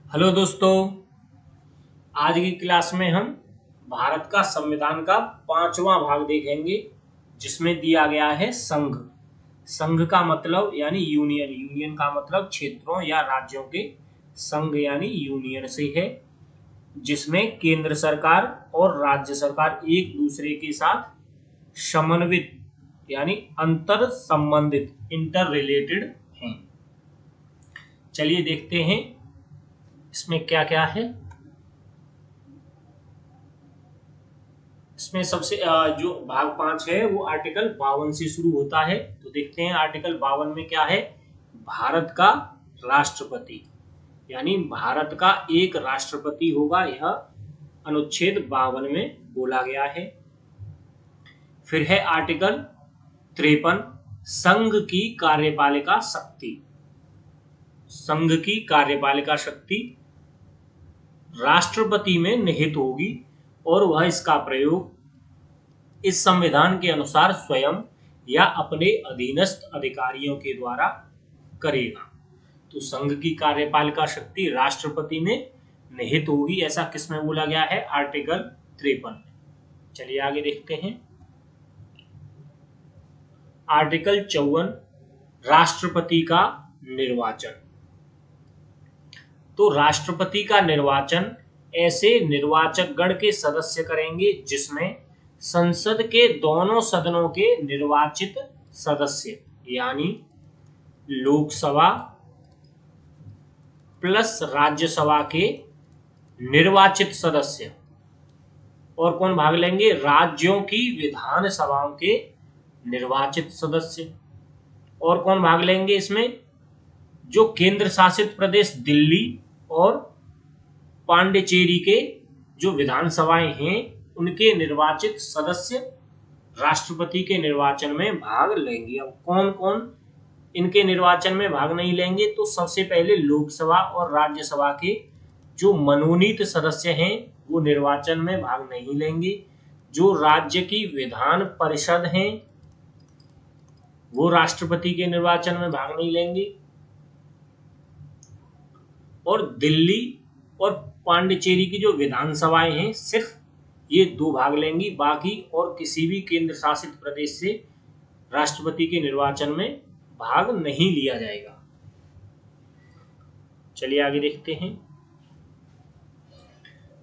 Hello दोस्तों। आज की क्लास में हम भारत का संविधान का 5वां भाग देखेंगे, जिसमें दिया गया है संघ। संघ का मतलब यानी यूनियन, यूनियन का मतलब क्षेत्रों या राज्यों के संघ यानी यूनियन से है, जिसमें केंद्र सरकार और राज्य सरकार एक दूसरे के साथ समन्वित यानी अंतर संबंधित इंटर रिलेटेड हैं। चलिए देखते हैं इसमें क्या क्या है। इसमें सबसे जो भाग 5 है वो आर्टिकल 52 से शुरू होता है। तो देखते हैं आर्टिकल 52 में क्या है। भारत का राष्ट्रपति यानी भारत का एक राष्ट्रपति होगा, यह अनुच्छेद 52 में बोला गया है। फिर है आर्टिकल 53, संघ की कार्यपालिका शक्ति। संघ की कार्यपालिका शक्ति राष्ट्रपति में निहित होगी और वह इसका प्रयोग इस संविधान के अनुसार स्वयं या अपने अधीनस्थ अधिकारियों के द्वारा करेगा। तो संघ की कार्यपालिका शक्ति राष्ट्रपति में निहित होगी, ऐसा किसमें बोला गया है? आर्टिकल 53 में। चलिए आगे देखते हैं। आर्टिकल 54, राष्ट्रपति का निर्वाचन। तो राष्ट्रपति का निर्वाचन ऐसे निर्वाचक गण के सदस्य करेंगे जिसमें संसद के दोनों सदनों के निर्वाचित सदस्य यानी लोकसभा प्लस राज्यसभा के निर्वाचित सदस्य और कौन भाग लेंगे? राज्यों की विधानसभाओं के निर्वाचित सदस्य। और कौन भाग लेंगे इसमें? जो केंद्र शासित प्रदेश दिल्ली और पांडिचेरी के जो विधानसभाएं हैं उनके निर्वाचित सदस्य राष्ट्रपति के निर्वाचन में भाग लेंगे। अब कौन कौन इनके निर्वाचन में भाग नहीं लेंगे? तो सबसे पहले लोकसभा और राज्यसभा के जो मनोनीत सदस्य हैं वो निर्वाचन में भाग नहीं लेंगे। जो राज्य की विधान परिषद हैं वो राष्ट्रपति के निर्वाचन में भाग नहीं लेंगे। और दिल्ली और पांडिचेरी की जो विधानसभाएं हैं सिर्फ ये दो भाग लेंगी, बाकी और किसी भी केंद्र शासित प्रदेश से राष्ट्रपति के निर्वाचन में भाग नहीं लिया जाएगा। चलिए आगे देखते हैं।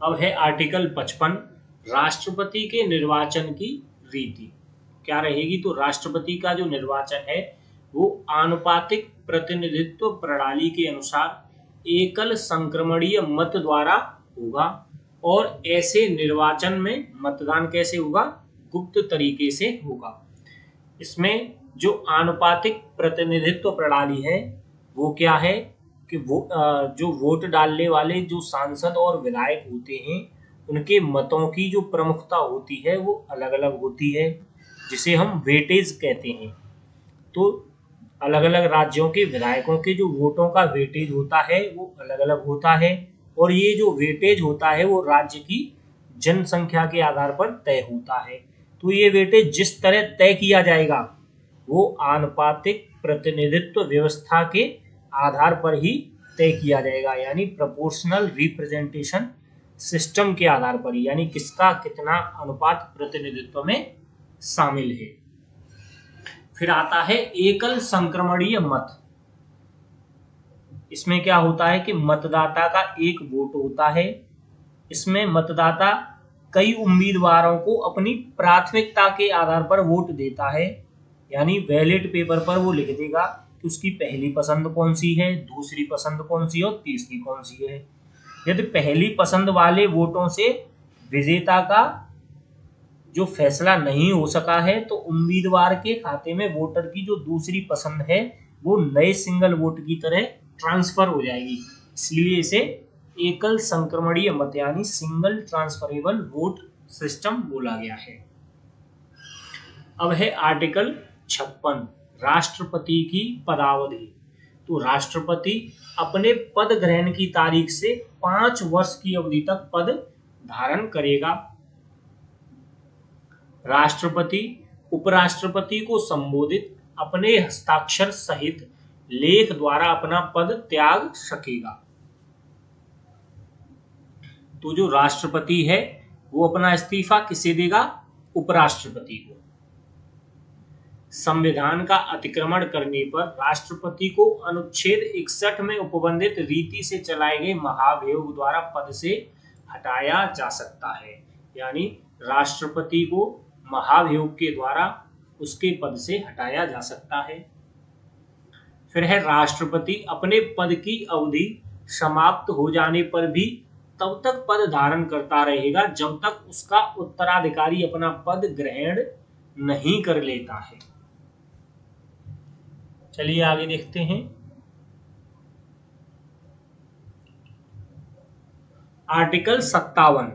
अब है आर्टिकल 55, राष्ट्रपति के निर्वाचन की रीति क्या रहेगी? तो राष्ट्रपति का जो निर्वाचन है वो आनुपातिक प्रतिनिधित्व प्रणाली के अनुसार एकल संक्रमणीय मत द्वारा होगा। और ऐसे निर्वाचन में मतदान कैसे होगा? गुप्त तरीके से होगा। इसमें जो आनुपातिक प्रतिनिधित्व प्रणाली है वो क्या है कि जो वोट डालने वाले जो सांसद और विधायक होते हैं उनके मतों की जो प्रमुखता होती है वो अलग अलग होती है, जिसे हम वेटेज कहते हैं। तो अलग अलग राज्यों के विधायकों के जो वोटों का वेटेज होता है वो अलग अलग होता है। और ये जो वेटेज होता है वो राज्य की जनसंख्या के आधार पर तय होता है। तो ये वेटेज जिस तरह तय किया जाएगा वो आनुपातिक प्रतिनिधित्व व्यवस्था के आधार पर ही तय किया जाएगा, यानी प्रोपोर्शनल रिप्रेजेंटेशन सिस्टम के आधार पर ही, यानी किसका कितना अनुपात प्रतिनिधित्व में शामिल है। फिर आता है एकल संक्रमणीय मत। इसमें क्या होता है कि मतदाता का एक वोट होता है। इसमें मतदाता कई उम्मीदवारों को अपनी प्राथमिकता के आधार पर वोट देता है, यानी बैलेट पेपर पर वो लिख देगा कि उसकी पहली पसंद कौन सी है, दूसरी पसंद कौन सी है और तीसरी कौन सी है। यदि पहली पसंद वाले वोटों से विजेता का जो फैसला नहीं हो सका है तो उम्मीदवार के खाते में वोटर की जो दूसरी पसंद है वो नए सिंगल वोट की तरह ट्रांसफर हो जाएगी। इसीलिए इसे एकल संक्रमणीय मत यानी सिंगल ट्रांसफरेबल वोट सिस्टम बोला गया है। अब है आर्टिकल 56, राष्ट्रपति की पदावधि। तो राष्ट्रपति अपने पद ग्रहण की तारीख से 5 वर्ष की अवधि तक पद धारण करेगा। राष्ट्रपति उपराष्ट्रपति को संबोधित अपने हस्ताक्षर सहित लेख द्वारा अपना पद त्याग सकेगा। तो जो राष्ट्रपति है वो अपना इस्तीफा किसे देगा? उपराष्ट्रपति को। संविधान का अतिक्रमण करने पर राष्ट्रपति को अनुच्छेद 61 में उपबंधित रीति से चलाए गए महाभियोग द्वारा पद से हटाया जा सकता है। यानी राष्ट्रपति को महाभियोग के द्वारा उसके पद से हटाया जा सकता है। फिर है राष्ट्रपति अपने पद की अवधि समाप्त हो जाने पर भी तब तक पद धारण करता रहेगा जब तक उसका उत्तराधिकारी अपना पद ग्रहण नहीं कर लेता है। चलिए आगे देखते हैं। आर्टिकल 57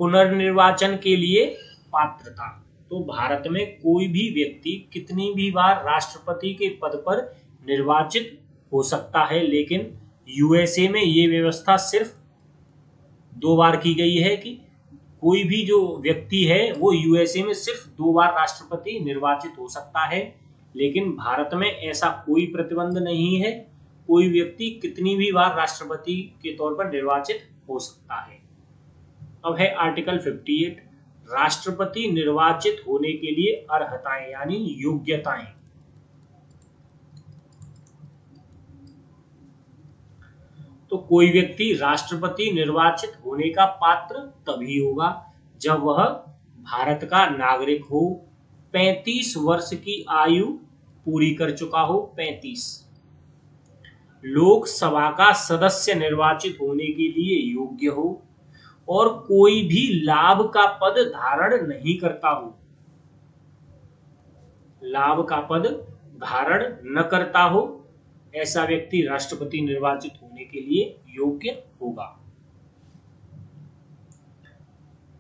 पुनर्निर्वाचन के लिए पात्रता। तो भारत में कोई भी व्यक्ति कितनी भी बार राष्ट्रपति के पद पर निर्वाचित हो सकता है, लेकिन यूएसए में ये व्यवस्था सिर्फ 2 बार की गई है कि कोई भी जो व्यक्ति है वो यूएसए में सिर्फ 2 बार राष्ट्रपति निर्वाचित हो सकता है, लेकिन भारत में ऐसा कोई प्रतिबंध नहीं है। कोई व्यक्ति कितनी भी बार राष्ट्रपति के तौर पर निर्वाचित हो सकता है। अब है आर्टिकल 58 राष्ट्रपति निर्वाचित होने के लिए अर्हताएं यानी योग्यताएं। तो कोई व्यक्ति राष्ट्रपति निर्वाचित होने का पात्र तभी होगा जब वह भारत का नागरिक हो, 35 वर्ष की आयु पूरी कर चुका हो, 35, लोकसभा का सदस्य निर्वाचित होने के लिए योग्य हो और कोई भी लाभ का पद धारण नहीं करता हो, लाभ का पद धारण न करता हो, ऐसा व्यक्ति राष्ट्रपति निर्वाचित होने के लिए योग्य होगा।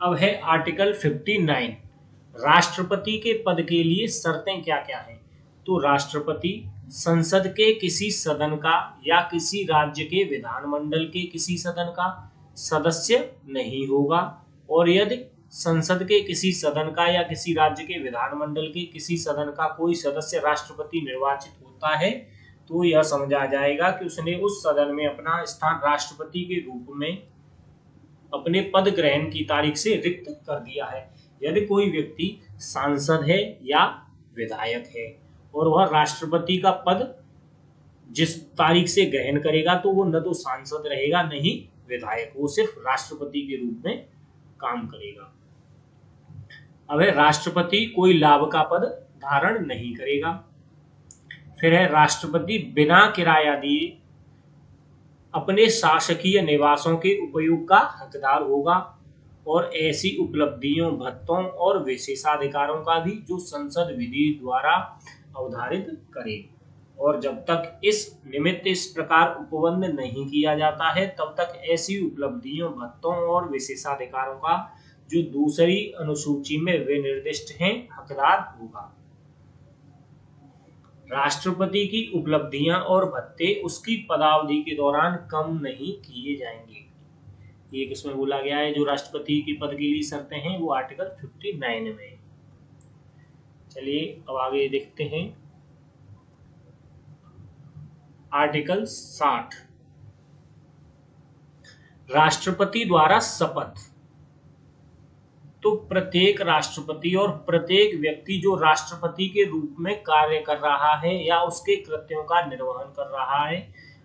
अब है आर्टिकल 59 राष्ट्रपति के पद के लिए शर्तें क्या क्या हैं। तो राष्ट्रपति संसद के किसी सदन का या किसी राज्य के विधानमंडल के किसी सदन का सदस्य नहीं होगा, और यदि संसद के किसी सदन का या किसी राज्य के विधानमंडल के किसी सदन का कोई सदस्य राष्ट्रपति निर्वाचित होता है तो यह समझा जाएगा कि उसने उस सदन में अपना स्थान राष्ट्रपति के रूप में अपने पद ग्रहण की तारीख से रिक्त कर दिया है। यदि कोई व्यक्ति सांसद है या विधायक है और वह राष्ट्रपति का पद जिस तारीख से ग्रहण करेगा तो वो न तो सांसद रहेगा न ही विधायक, वो सिर्फ राष्ट्रपति के रूप में काम करेगा। अब है राष्ट्रपति कोई लाभ का पद धारण नहीं करेगा। फिर है राष्ट्रपति बिना किराया दिए अपने शासकीय निवासों के उपयोग का हकदार होगा और ऐसी उपलब्धियों, भत्तों और विशेषाधिकारों का भी जो संसद विधि द्वारा अवधारित करे, और जब तक इस निमित्त इस प्रकार उपबंध नहीं किया जाता है तब तक ऐसी उपलब्धियों, भत्तों और विशेषाधिकारों का जो दूसरी अनुसूची में विनिर्दिष्ट हैं हकदार होगा। राष्ट्रपति की उपलब्धियां और भत्ते उसकी पदावधि के दौरान कम नहीं किए जाएंगे। ये किसमें बोला गया है जो राष्ट्रपति की पद के लिए शर्तें हैं, वो आर्टिकल 59 में। चलिए अब आगे देखते हैं आर्टिकल 60 राष्ट्रपति द्वारा शपथ। तो प्रत्येक राष्ट्रपति और प्रत्येक व्यक्ति जो राष्ट्रपति के रूप में कार्य कर रहा है या उसके कृत्यों का निर्वहन कर रहा है,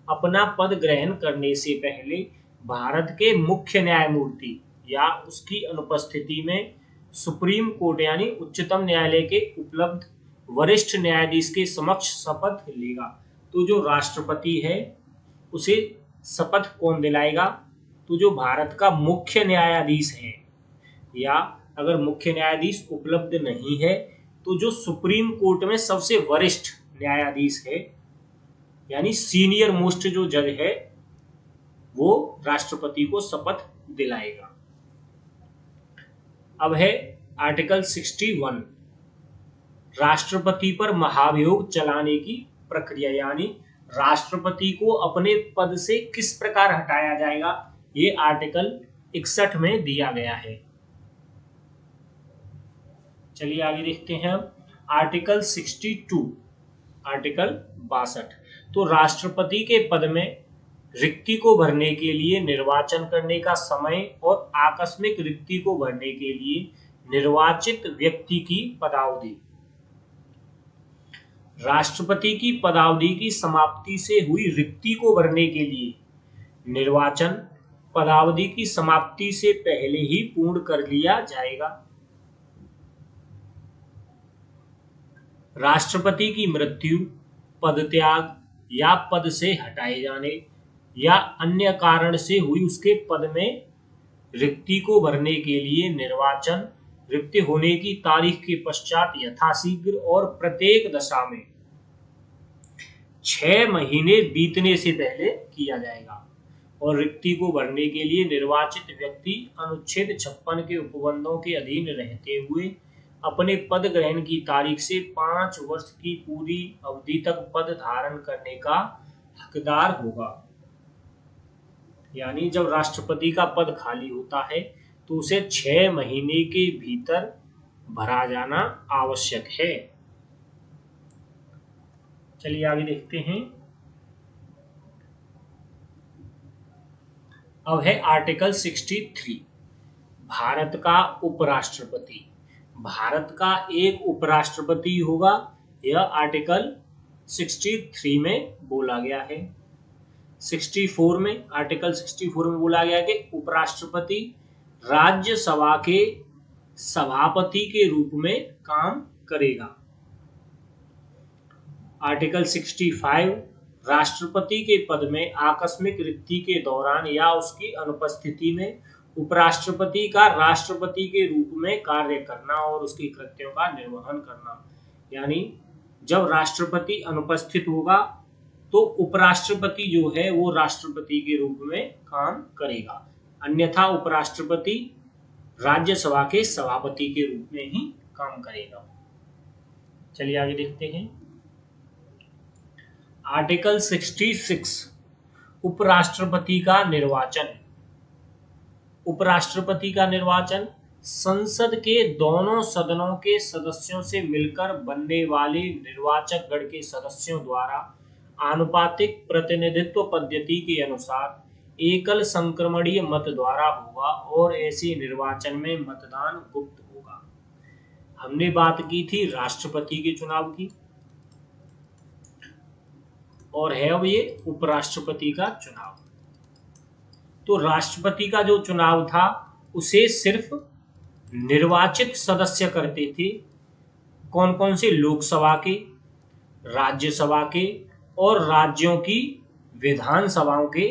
अपना पद ग्रहण करने से पहले भारत के मुख्य न्यायमूर्ति या उसकी अनुपस्थिति में सुप्रीम कोर्ट यानी उच्चतम न्यायालय के उपलब्ध वरिष्ठ न्यायाधीश के समक्ष शपथ लेगा। तो जो राष्ट्रपति है उसे शपथ कौन दिलाएगा? तो जो भारत का मुख्य न्यायाधीश है, या अगर मुख्य न्यायाधीश उपलब्ध नहीं है तो जो सुप्रीम कोर्ट में सबसे वरिष्ठ न्यायाधीश है यानी सीनियर मोस्ट जो जज है वो राष्ट्रपति को शपथ दिलाएगा। अब है आर्टिकल 61 राष्ट्रपति पर महाभियोग चलाने की प्रक्रिया, यानी राष्ट्रपति को अपने पद से किस प्रकार हटाया जाएगा, ये आर्टिकल 61 में दिया गया है। चलिए आगे देखते हैं अब आर्टिकल 62 आर्टिकल 62। तो राष्ट्रपति के पद में रिक्ति को भरने के लिए निर्वाचन करने का समय और आकस्मिक रिक्ति को भरने के लिए निर्वाचित व्यक्ति की पदावधि। राष्ट्रपति की पदावधि की समाप्ति से हुई रिक्ति को भरने के लिए निर्वाचन पदावधि की समाप्ति से पहले ही पूर्ण कर लिया जाएगा। राष्ट्रपति की मृत्यु, पदत्याग या पद से हटाए जाने या अन्य कारण से हुई उसके पद में रिक्ति को भरने के लिए निर्वाचन रिक्त होने की तारीख के पश्चात यथाशीघ्र और प्रत्येक दशा में 6 महीने बीतने से पहले किया जाएगा। और रिक्ति को भरने के लिए निर्वाचित व्यक्ति अनुच्छेद 56 के उपबंधों के अधीन रहते हुए अपने पद ग्रहण की तारीख से 5 वर्ष की पूरी अवधि तक पद धारण करने का हकदार होगा। यानी जब राष्ट्रपति का पद खाली होता है तो उसे 6 महीने के भीतर भरा जाना आवश्यक है। चलिए आगे देखते हैं। अब है आर्टिकल 63, भारत का उपराष्ट्रपति। भारत का एक उपराष्ट्रपति होगा, यह आर्टिकल 63 में बोला गया है। 64 में, आर्टिकल 64 में बोला गया है कि उपराष्ट्रपति राज्यसभा के सभापति के रूप में काम करेगा। आर्टिकल 65, राष्ट्रपति के पद में आकस्मिक रिक्ति के दौरान या उसकी अनुपस्थिति में उपराष्ट्रपति का राष्ट्रपति के रूप में कार्य करना और उसकी कृत्यों का निर्वहन करना। यानी जब राष्ट्रपति अनुपस्थित होगा तो उपराष्ट्रपति जो है वो राष्ट्रपति के रूप में काम करेगा, अन्यथा उपराष्ट्रपति राज्यसभा के सभापति के रूप में ही काम करेगा। चलिए आगे देखते हैं। आर्टिकल 66, उपराष्ट्रपति का निर्वाचन। उपराष्ट्रपति का निर्वाचन संसद के दोनों सदनों के सदस्यों से मिलकर बनने वाले निर्वाचक गण के सदस्यों द्वारा आनुपातिक प्रतिनिधित्व पद्धति के अनुसार एकल संक्रमणीय मत द्वारा होगा और ऐसे निर्वाचन में मतदान गुप्त होगा। हमने बात की थी राष्ट्रपति के चुनाव की, और है अब ये उपराष्ट्रपति का चुनाव। तो राष्ट्रपति का जो चुनाव था उसे सिर्फ निर्वाचित सदस्य करते थे। कौन कौन से? लोकसभा के, राज्यसभा के और राज्यों की विधानसभाओं के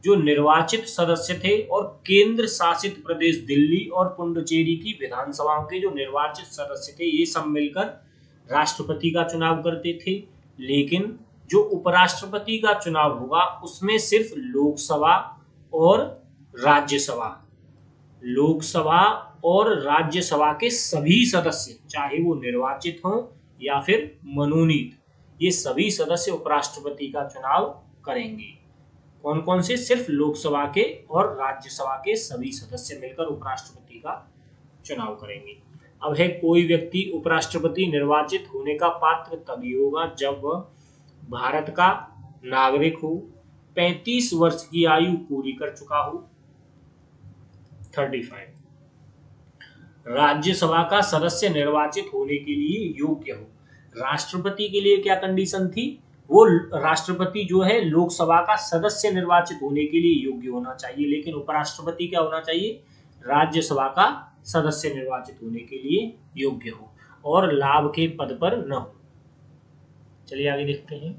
जो निर्वाचित सदस्य थे, और केंद्र शासित प्रदेश दिल्ली और पुडुचेरी की विधानसभाओं के जो निर्वाचित सदस्य थे, ये सब मिलकर राष्ट्रपति का चुनाव करते थे। लेकिन जो उपराष्ट्रपति का चुनाव होगा उसमें सिर्फ लोकसभा और राज्यसभा, लोकसभा और राज्यसभा के सभी सदस्य, चाहे वो निर्वाचित हों या फिर मनोनीत, ये सभी सदस्य उपराष्ट्रपति का चुनाव करेंगे। कौन कौन से? सिर्फ लोकसभा के और राज्यसभा के सभी सदस्य मिलकर उपराष्ट्रपति का चुनाव करेंगे। अब है, कोई व्यक्ति उपराष्ट्रपति निर्वाचित होने का पात्र तभी होगा जब वह भारत का नागरिक हो, 35 वर्ष की आयु पूरी कर चुका हो, 35, राज्यसभा का सदस्य निर्वाचित होने के लिए योग्य हो। राष्ट्रपति के लिए क्या कंडीशन थी? वो राष्ट्रपति जो है लोकसभा का सदस्य निर्वाचित होने के लिए योग्य होना चाहिए, लेकिन उपराष्ट्रपति क्या होना चाहिए? राज्यसभा का सदस्य निर्वाचित होने के लिए योग्य हो और लाभ के पद पर न हो। चलिए आगे देखते हैं।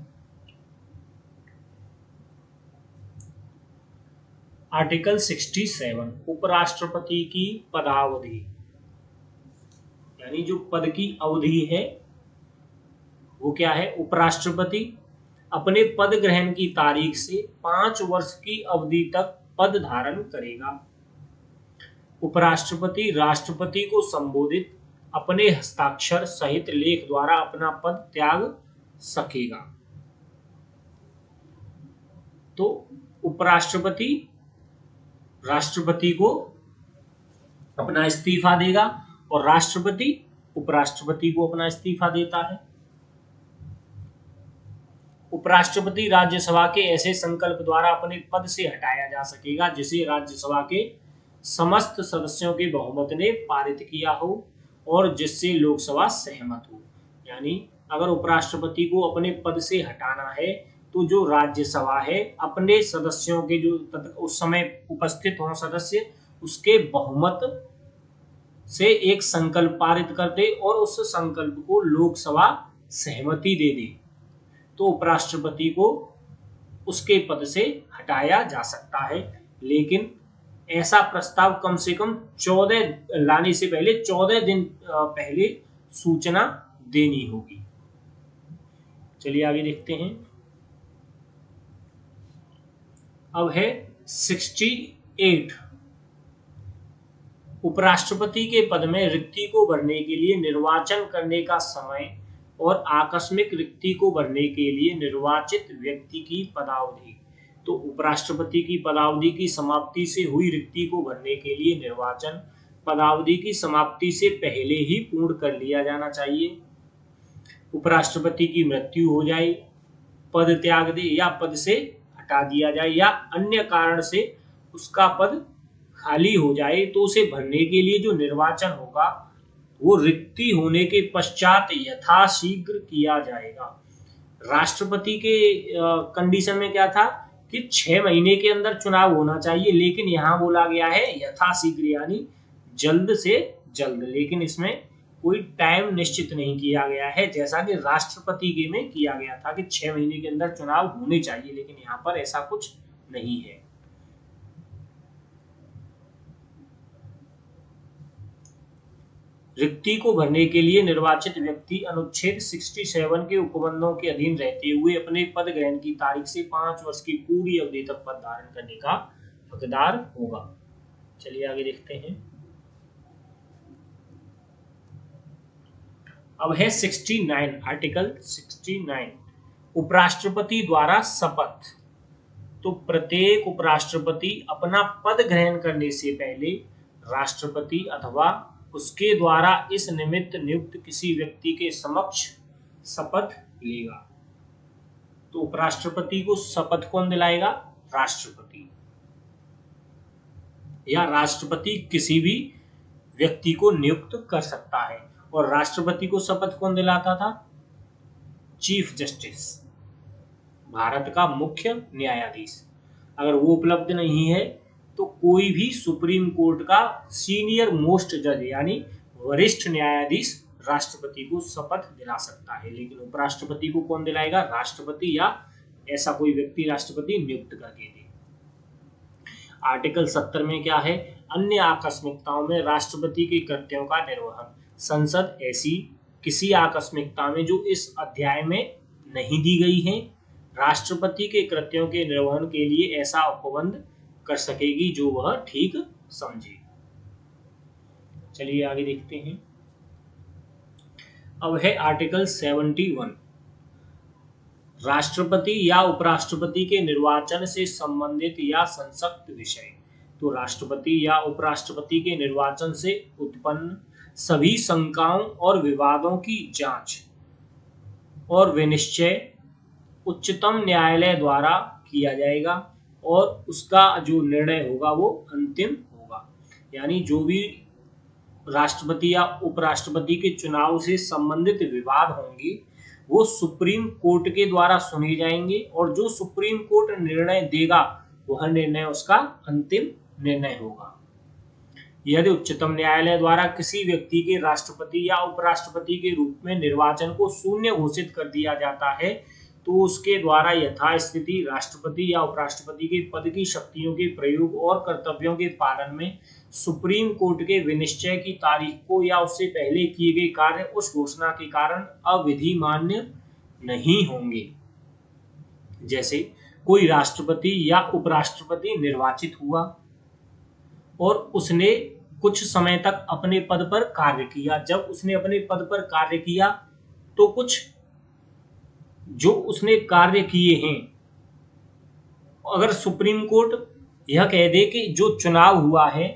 आर्टिकल 67, उपराष्ट्रपति की पदावधि, यानी जो पद की अवधि है वो क्या है? उपराष्ट्रपति अपने पद ग्रहण की तारीख से 5 वर्ष की अवधि तक पद धारण करेगा। उपराष्ट्रपति राष्ट्रपति को संबोधित अपने हस्ताक्षर सहित लेख द्वारा अपना पद त्याग सकेगा। तो उपराष्ट्रपति राष्ट्रपति को अपना इस्तीफा देगा और राष्ट्रपति उपराष्ट्रपति को अपना इस्तीफा देता है। उपराष्ट्रपति राज्यसभा के ऐसे संकल्प द्वारा अपने पद से हटाया जा सकेगा जिसे राज्यसभा के समस्त सदस्यों के बहुमत ने पारित किया हो और जिससे लोकसभा सहमत हो। यानी अगर उपराष्ट्रपति को अपने पद से हटाना है तो जो राज्यसभा है अपने सदस्यों के जो उस समय उपस्थित हों सदस्य उसके बहुमत से एक संकल्प पारित कर दे और उस संकल्प को लोकसभा सहमति दे दे तो उपराष्ट्रपति को उसके पद से हटाया जा सकता है। लेकिन ऐसा प्रस्ताव कम से कम 14 लाने से पहले 14 दिन पहले सूचना देनी होगी। चलिए आगे देखते हैं। अब है 68। उपराष्ट्रपति के पद में रिक्ति को भरने के लिए निर्वाचन करने का समय और आकस्मिक रिक्ति को भरने के लिए निर्वाचित व्यक्ति की पदावधि। तो उपराष्ट्रपति की पदावधि की समाप्ति से हुई रिक्ति को भरने के लिए निर्वाचन पदावधि की समाप्ति से पहले ही पूर्ण कर लिया जाना चाहिए। उपराष्ट्रपति की मृत्यु हो जाए, पद त्याग दे या पद से हटा दिया जाए या अन्य कारण से उसका पद खाली हो जाए तो उसे भरने के लिए जो निर्वाचन होगा वो रिक्ति होने के पश्चात यथाशीघ्र किया जाएगा। राष्ट्रपति के कंडीशन में क्या था कि 6 महीने के अंदर चुनाव होना चाहिए, लेकिन यहाँ बोला गया है यथाशीघ्र यानी जल्द से जल्द। लेकिन इसमें कोई टाइम निश्चित नहीं किया गया है जैसा कि राष्ट्रपति के में किया गया था कि 6 महीने के अंदर चुनाव होने चाहिए, लेकिन यहाँ पर ऐसा कुछ नहीं है। रिक्ति को भरने के लिए निर्वाचित व्यक्ति अनुच्छेद 67 के उपबंधों के अधीन रहते हुए अपने पद ग्रहण की तारीख से 5 वर्ष की पूरी अवधि तक पद धारण करने का हकदार होगा। चलिए आगे देखते हैं। अब है 69, आर्टिकल 69, उपराष्ट्रपति द्वारा शपथ। तो प्रत्येक उपराष्ट्रपति अपना पद ग्रहण करने से पहले राष्ट्रपति अथवा उसके द्वारा इस निमित्त नियुक्त किसी व्यक्ति के समक्ष शपथ लेगा। तो उपराष्ट्रपति को शपथ कौन दिलाएगा? राष्ट्रपति, या राष्ट्रपति किसी भी व्यक्ति को नियुक्त कर सकता है। और राष्ट्रपति को शपथ कौन दिलाता था? चीफ जस्टिस, भारत का मुख्य न्यायाधीश। अगर वो उपलब्ध नहीं है तो कोई भी सुप्रीम कोर्ट का सीनियर मोस्ट जज यानी वरिष्ठ न्यायाधीश राष्ट्रपति को शपथ दिला सकता है। लेकिन उपराष्ट्रपति को कौन दिलाएगा? राष्ट्रपति, या ऐसा कोई व्यक्ति राष्ट्रपति नियुक्त करके दे। आर्टिकल 70 में क्या है? अन्य आकस्मिकताओं में राष्ट्रपति के कृत्यों का निर्वहन। संसद ऐसी किसी आकस्मिकता में जो इस अध्याय में नहीं दी गई है राष्ट्रपति के कृत्यों के निर्वहन के लिए ऐसा उपबंध कर सकेगी जो वह ठीक समझे। चलिए आगे देखते हैं। अब है आर्टिकल 71, राष्ट्रपति या उपराष्ट्रपति के निर्वाचन से संबंधित या संसक्त विषय। तो राष्ट्रपति या उपराष्ट्रपति के निर्वाचन से उत्पन्न सभी शंकाओं और विवादों की जांच और विनिश्चय उच्चतम न्यायालय द्वारा किया जाएगा और उसका जो निर्णय होगा वो अंतिम होगा। यानी जो भी राष्ट्रपति या उपराष्ट्रपति के चुनाव से संबंधित विवाद होंगे वो सुप्रीम कोर्ट के द्वारा सुने जाएंगे और जो सुप्रीम कोर्ट निर्णय देगा वह निर्णय उसका अंतिम निर्णय होगा। यदि उच्चतम न्यायालय द्वारा किसी व्यक्ति के राष्ट्रपति या उपराष्ट्रपति के रूप में निर्वाचन को शून्य घोषित कर दिया जाता है तो उसके द्वारा यथास्थिति राष्ट्रपति या उपराष्ट्रपति के पद की शक्तियों के प्रयोग और कर्तव्यों के पालन में सुप्रीम कोर्ट के विनिश्चय की तारीख को या उससे पहले किए गए कार्य उस घोषणा के कारण अविधि मान्य नहीं होंगे। जैसे कोई राष्ट्रपति या उपराष्ट्रपति निर्वाचित हुआ और उसने कुछ समय तक अपने पद पर कार्य किया। जब उसने अपने पद पर कार्य किया तो कुछ जो उसने कार्य किए हैं अगर सुप्रीम कोर्ट यह कह दे कि जो चुनाव हुआ है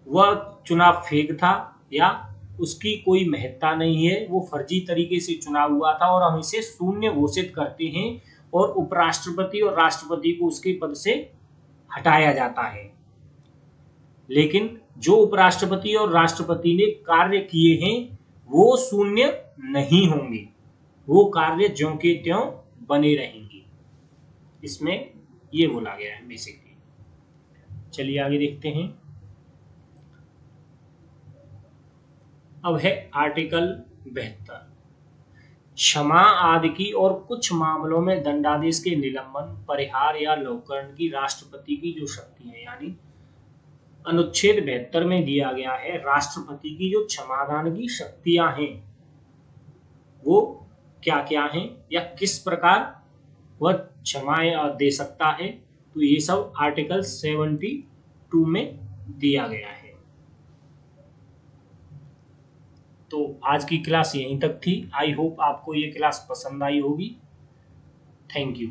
वह चुनाव फेक था या उसकी कोई महत्ता नहीं है, वो फर्जी तरीके से चुना हुआ था और हम इसे शून्य घोषित करते हैं और उपराष्ट्रपति और राष्ट्रपति को उसके पद से हटाया जाता है। लेकिन जो उपराष्ट्रपति और राष्ट्रपति ने कार्य किए हैं वो शून्य नहीं होंगे, वो कार्य ज्यों के त्यों बने रहेंगे। इसमें ये बोला गया है बेसिकली। चलिए आगे देखते हैं। अब है आर्टिकल 72। क्षमा आदि की और कुछ मामलों में दंडादेश के निलंबन, परिहार या लौकरण की राष्ट्रपति की जो शक्ति है, यानी अनुच्छेद 72 में दिया गया है राष्ट्रपति की जो क्षमादान की शक्तियां हैं वो क्या क्या हैं या किस प्रकार वह क्षमाएं दे सकता है, तो ये सब आर्टिकल 72 में दिया गया है। तो आज की क्लास यहीं तक थी। आई होप आपको ये क्लास पसंद आई होगी। Thank you.